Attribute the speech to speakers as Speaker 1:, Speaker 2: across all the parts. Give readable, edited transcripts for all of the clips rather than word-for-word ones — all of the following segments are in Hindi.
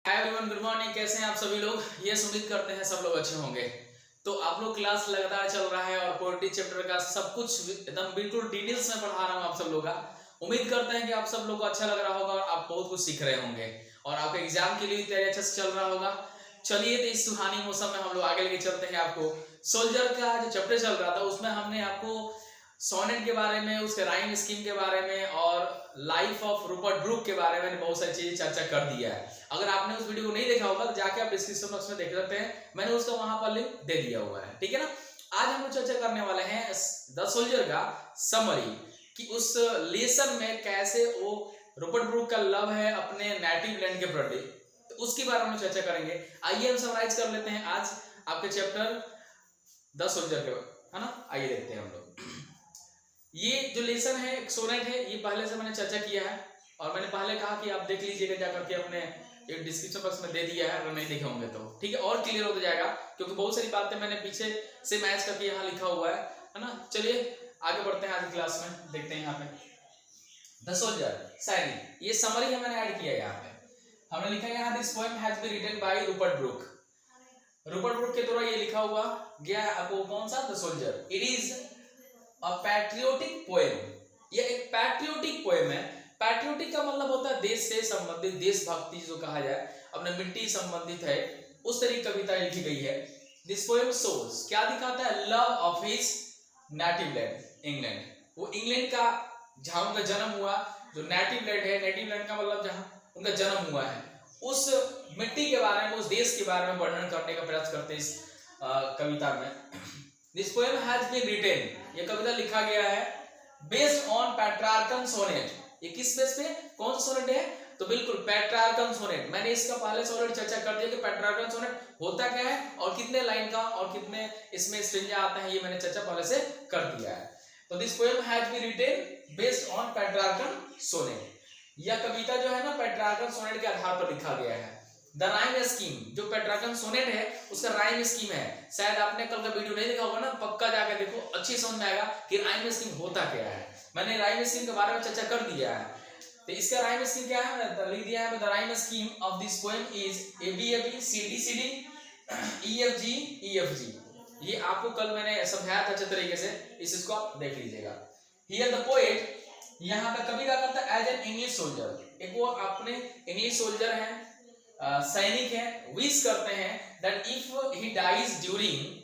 Speaker 1: Hi everyone, good morning. कैसे हैं आप सभी लोग? ये उम्मीद करते हैं सब लोग अच्छे होंगे। तो आप लोग क्लास लगातार चल रहा है और पोलिटी चैप्टर का सब कुछ एकदम बिल्कुल डिटेल्स में पढ़ा रहा हूँ आप सब लोग का। उम्मीद करते हैं कि आप सब लोग को अच्छा लग रहा होगा और आप बहुत कुछ सीख रहे होंगे और आपके एग्जाम के लिए तैयारी अच्छे से चल रहा होगा। चलिए, तो इस सुहानी मौसम में हम लोग आगे लेके चलते हैं। आपको सोल्जर का जो चैप्टर चल रहा था उसमें हमने आपको सोनेट के बारे में, उसके राइम स्कीम के बारे में और लाइफ ऑफ रूपर्ट ब्रूक के बारे में बहुत सारी चीजें चर्चा कर दिया है। अगर आपने उस वीडियो को नहीं देखा होगा तो जाके आप डिस्क्रिप्शन बॉक्स में देख सकते हैं, मैंने उसका वहां पर लिंक दे दिया हुआ है। ठीक है ना। आज हम लोग चर्चा करने वाले हैं द सोल्जर का समरी, कि उस लेसन में कैसे वो रूपर्ट ब्रूक का लव है अपने नेटिव लैंड के प्रति, तो उसके बारे में चर्चा करेंगे। आइए हम समराइज कर लेते हैं आज आपके चैप्टर द सोल्जर के, है ना। आइए देखते हैं हम लोग। ये जो लेसन है, एक सोनेट है, ये पहले से मैंने चर्चा किया है और मैंने पहले कहा कि आप देख लीजिएगा जाकर के, अपने एक डिस्क्रिप्शन बॉक्स में दे दिया है, अगर नहीं देखे होंगे तो ठीक है, और क्लियर हो जाएगा क्योंकि बहुत सारी बातें मैंने पीछे से मैच करके यहाँ लिखा हुआ है ना। चलिए आगे बढ़ते हैं आज की क्लास में, देखते हैं यहाँ पे द सोल्जर शायरी। ये समरी है, मैंने ऐड किया है यहाँ पे। हमने लिखा है यहाँ, this poem has been written by Rupert Brooke. Rupert Brooke के द्वारा ये लिखा हुआ गया है। आपको कौन सा? The soldier. It is a patriotic poem. ये एक पैट्रियोटिक पोएम है। पैट्रियोटिक का मतलब होता है देश से संबंधित, देशभक्ति जो कहा जाए, अपने मिट्टी संबंधित है, उस तरह की कविता लिखी गई है। दिस पोएम शोज, क्या दिखाता है? Love of his native land, England. वो इंग्लैंड का जहां उनका जन्म हुआ, जो नेटिव लैंड है, नेटिव लैंड का मतलब जहां उनका जन्म हुआ है, उस मिट्टी के बारे में, उस देश के बारे में वर्णन करने का प्रयास करते हैं इस कविता में। This poem has been written, ये कविता लिखा गया है बेस्ड ऑन पेट्रार्कन सोनेट। ये किस बेस पे? कौन सा सोनेट है? तो बिल्कुल पेट्रार्कन सोनेट। मैंने इसका पहले से ऑलरेडी चर्चा कर दिया कि पेट्रार्कन सोनेट होता क्या है और कितने लाइन का और कितने इसमें स्ट्रिंजा आते हैं, ये मैंने चर्चा पहले से कर दिया है। तो this poem has been written based on Petrarchan sonnet. यह कविता जो है ना, पेट्रार्कन सोनेट के आधार पर लिखा गया है। द राइम स्कीम, जो पेट्रार्कन सोनेट है उसका राइम स्कीम है। शायद आपने कल का वीडियो नहीं देखा होगा ना, पक्का जाके देखो, अच्छी समझ में आएगा कि राइम स्कीम होता क्या है। मैंने राइम स्कीम के बारे में चर्चा कर दिया है। तो इसका राइम स्कीम क्या है, लिख दिया है। The rhyme scheme of this poem is A B A B C D C D E F G E F G. ये आपको कल मैंने समझाया था अच्छे तरीके से, इसको आप देख लीजिएगा। हियर द पोएट, यहाँ पे कवि क्या करता है? एज एन इंग्लिश सोल्जर, एक वो अपने इंग्लिश सोल्जर है, सैनिक है, विश करते हैं that if he dies during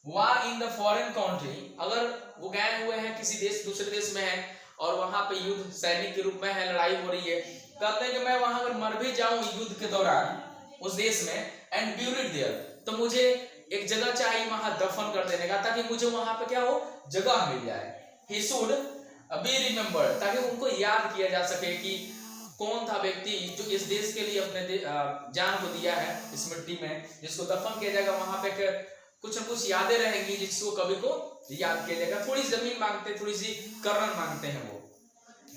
Speaker 1: war in the foreign country, अगर वो गए हुए हैं किसी देश, दूसरे देश में है और वहां पे युद्ध सैनिक के रूप में है, लड़ाई हो रही है, कहते हैं कि मैं वहां अगर मर भी जाऊं युद्ध के दौरान उस देश में, एंड ब्यूरिड देयर, तो मुझे एक जगह चाहिए वहां दफन कर देने का, ताकि मुझे वहां पे क्या हो, जगह मिल जाए। ही शुड बी रिमेम्बर्ड, ताकि उनको याद किया जा सके कि कौन था व्यक्ति जो इस देश के लिए अपने जान को दिया है इस मिट्टी में, जिसको दफन किया जाएगा। वहां पे कुछ न कुछ यादें रहेंगी जिसको कवि को याद किया जाएगा। थोड़ी जमीन मांगते, थोड़ी सी करण मांगते हैं वो।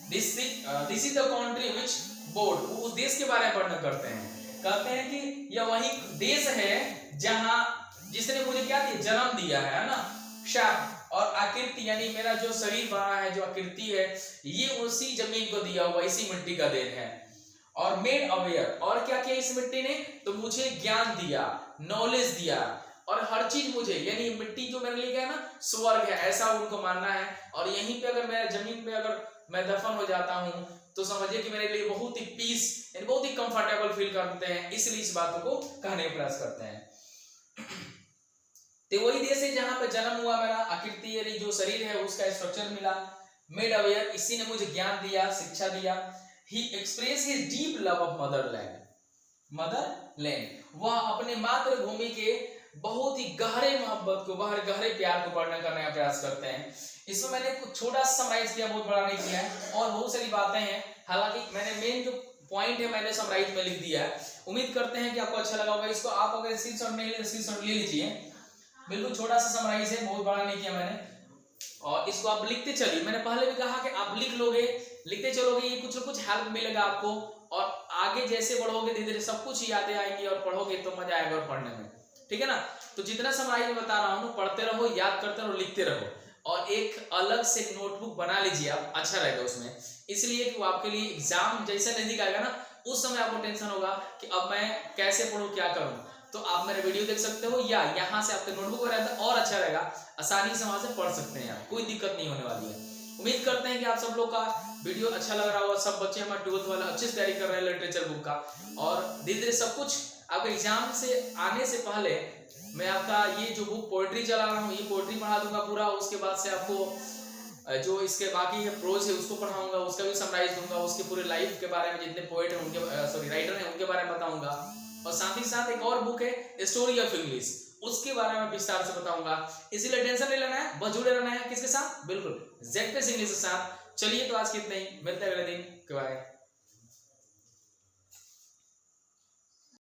Speaker 1: This is the country which board, वो उस देश के बारे में वर्णन करते हैं, कहते हैं कि यह वही देश है जहां जिसने मुझे क्या दिया? जन्म दिया है ना। शाप और आकृति, यानी मेरा जो शरीर बना है, जो आकृति है, ये उसी जमीन को दिया हुआ, इसी मिट्टी का देन है। और मेड अवेयर, और क्या किया इस मिट्टी ने? तो मुझे ज्ञान दिया, नॉलेज दिया, और हर चीज मुझे, यानी मिट्टी जो मेरे लिए क्या है ना, स्वर्ग है, ऐसा उनको मानना है। और यहीं पे अगर मैं जमीन पे अगर मैं दफन हो जाता हूं तो समझिए कि मेरे लिए बहुत ही पीस, यानी बहुत ही कंफर्टेबल फील करते हैं, इसलिए इस बातों को कहने का प्रयास करते हैं। तो वही देश है जहां पे जन्म हुआ मेरा, आकृति यानी जो शरीर है उसका स्ट्रक्चर मिला। मेड अवेयर, इसी ने मुझे ज्ञान दिया, शिक्षा दिया। He express his deep love of motherland, motherland, वह अपने मातृभूमि के बहुत ही गहरे मोहब्बत को, गहरे प्यार को वर्णन करने का प्रयास करते हैं। इसमें मैंने कुछ छोटा सा समराइज किया, बहुत बड़ा नहीं किया है, और बहुत सारी बातें हैं। हालांकि मैंने मेन जो पॉइंट है मैंने समराइज में लिख दिया है। उम्मीद करते हैं कि आपको अच्छा लगा होगा। इसको आप अगर स्क्रीनशॉट नहीं ले, स्क्रीनशॉट ले लीजिए। बिल्कुल छोटा सा समराइज है, बहुत बड़ा नहीं किया मैंने, और इसको आप लिखते चलिए। मैंने पहले भी कहा कि आप लिख लोगे, लिखते चलोगे, ये कुछ न कुछ हेल्प मिलेगा आपको, और आगे जैसे बढ़ोगे धीरे धीरे सब कुछ यादें आएंगी और पढ़ोगे तो मजा आएगा और पढ़ने में, ठीक है ना। तो जितना समराइज में बता रहा हूँ, पढ़ते रहो, याद करते रहो, लिखते रहो, और एक अलग से नोटबुक बना लीजिए आप, अच्छा रहेगा उसमें, इसलिए कि वो आपके लिए एग्जाम जैसे नजदीक आएगा ना, उस समय आपको टेंशन होगा कि अब मैं कैसे पढूं, क्या करूं, तो आप मेरे वीडियो देख सकते हो या यहाँ से आपके नोटबुक में रहता और अच्छा रहेगा, आसानी से वहां से पढ़ सकते हैं आप, कोई दिक्कत नहीं होने वाली है। उम्मीद करते हैं कि आप सब लोग का वीडियो अच्छा लग रहा होगा। सब बच्चे हमारे 12th वाला अच्छे से तैयारी कर रहे हैं लिटरेचर बुक का, और धीरे धीरे सब कुछ आपके एग्जाम से आने से पहले मैं आपका ये जो बुक पोएट्री चला रहा हूँ, ये पोएट्री पढ़ा दूंगा पूरा। उसके बाद से आपको जो इसके बाकी है प्रोज है उसको पढ़ाऊंगा, उसका भी समराइज दूंगा, उसके पूरे लाइफ के बारे में, जितने पोएट हैं उनके सॉरी राइटर हैं उनके बारे में बताऊंगा। और साथ ही साथ एक और बुक है स्टोरी ऑफ इंग्लिश, उसके बारे में विस्तार से बताऊंगा। इसीलिए टेंशन नहीं लेना है, बस जुड़े रहना है किसके साथ, बिल्कुल ZPS इंग्लिश के साथ। चलिए तो आज कितने ही, मिलते हैं अगले दिन, बाय।